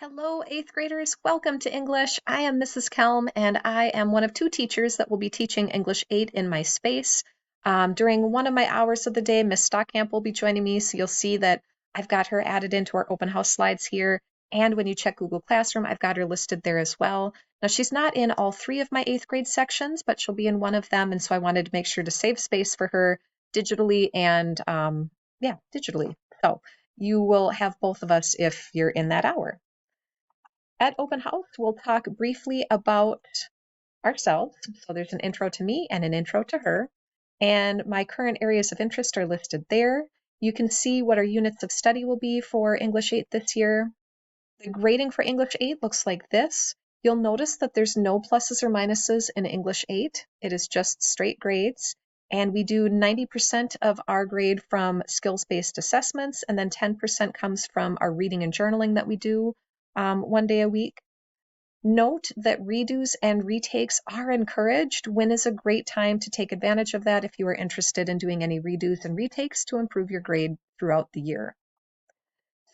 Hello, eighth graders. Welcome to English. I am Mrs. Kelm, and I am one of two teachers that will be teaching English 8 in my space. During one of my hours of the day, Miss Stockamp will be joining me, so you'll see that I've got her added into our open house slides here. And when you check Google Classroom, I've got her listed there as well. Now, she's not in all three of my eighth grade sections, but she'll be in one of them, and so I wanted to make sure to save space for her digitally and, digitally. So you will have both of us if you're in that hour. At Open House, we'll talk briefly about ourselves. So there's an intro to me and an intro to her. And my current areas of interest are listed there. You can see what our units of study will be for English 8 this year. The grading for English 8 looks like this. You'll notice that there's no pluses or minuses in English 8. It is just straight grades. And we do 90% of our grade from skills-based assessments, and then 10% comes from our reading and journaling that we do one day a week. Note that redos and retakes are encouraged. When is a great time to take advantage of that if you are interested in doing any redos and retakes to improve your grade throughout the year.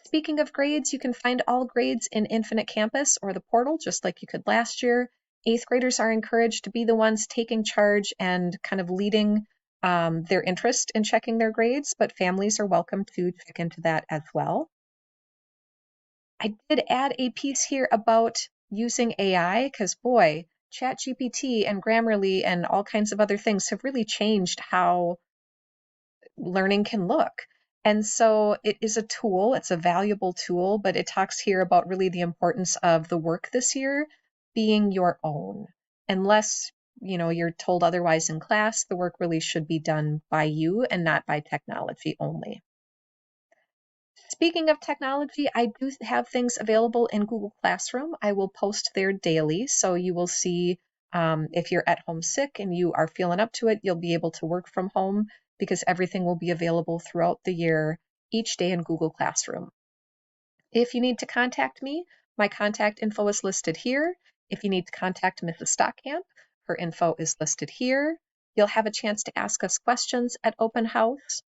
Speaking of grades, you can find all grades in Infinite Campus or the portal, just like you could last year. Eighth graders are encouraged to be the ones taking charge and kind of leading their interest in checking their grades, but families are welcome to check into that as well. I did add a piece here about using AI because, boy, ChatGPT and Grammarly and all kinds of other things have really changed how learning can look. And so it is a tool, it's a valuable tool, but it talks here about really the importance of the work this year being your own. Unless, you're told otherwise in class, the work really should be done by you and not by technology only. Speaking of technology, I do have things available in Google Classroom. I will post there daily, so you will see if you're at home sick and you are feeling up to it, you'll be able to work from home because everything will be available throughout the year, each day in Google Classroom. If you need to contact me, my contact info is listed here. If you need to contact Mrs. Stockamp, her info is listed here. You'll have a chance to ask us questions at Open House.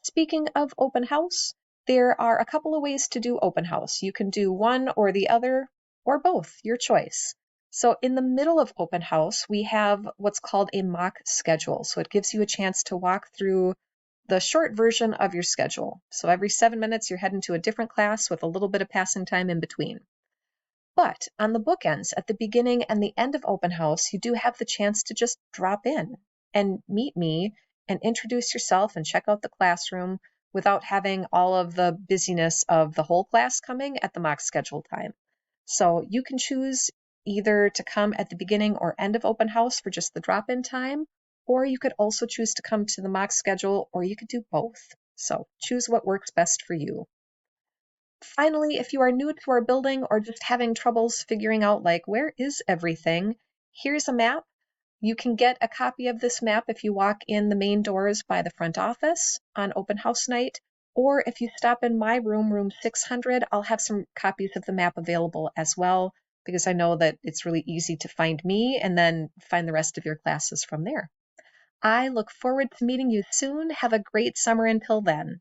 Speaking of Open House, there are a couple of ways to do open house. You can do one or the other, or both, your choice. So in the middle of open house, we have what's called a mock schedule. So it gives you a chance to walk through the short version of your schedule. So every 7 minutes, you're heading to a different class with a little bit of passing time in between. But on the bookends, at the beginning and the end of open house, you do have the chance to just drop in and meet me and introduce yourself and check out the classroom without having all of the busyness of the whole class coming at the mock schedule time. So you can choose either to come at the beginning or end of open house for just the drop-in time, or you could also choose to come to the mock schedule, or you could do both. So choose what works best for you. Finally, if you are new to our building or just having troubles figuring out where is everything, here's a map. You can get a copy of this map if you walk in the main doors by the front office on open house night, or if you stop in my room, room 600, I'll have some copies of the map available as well, because I know that it's really easy to find me and then find the rest of your classes from there. I look forward to meeting you soon. Have a great summer until then.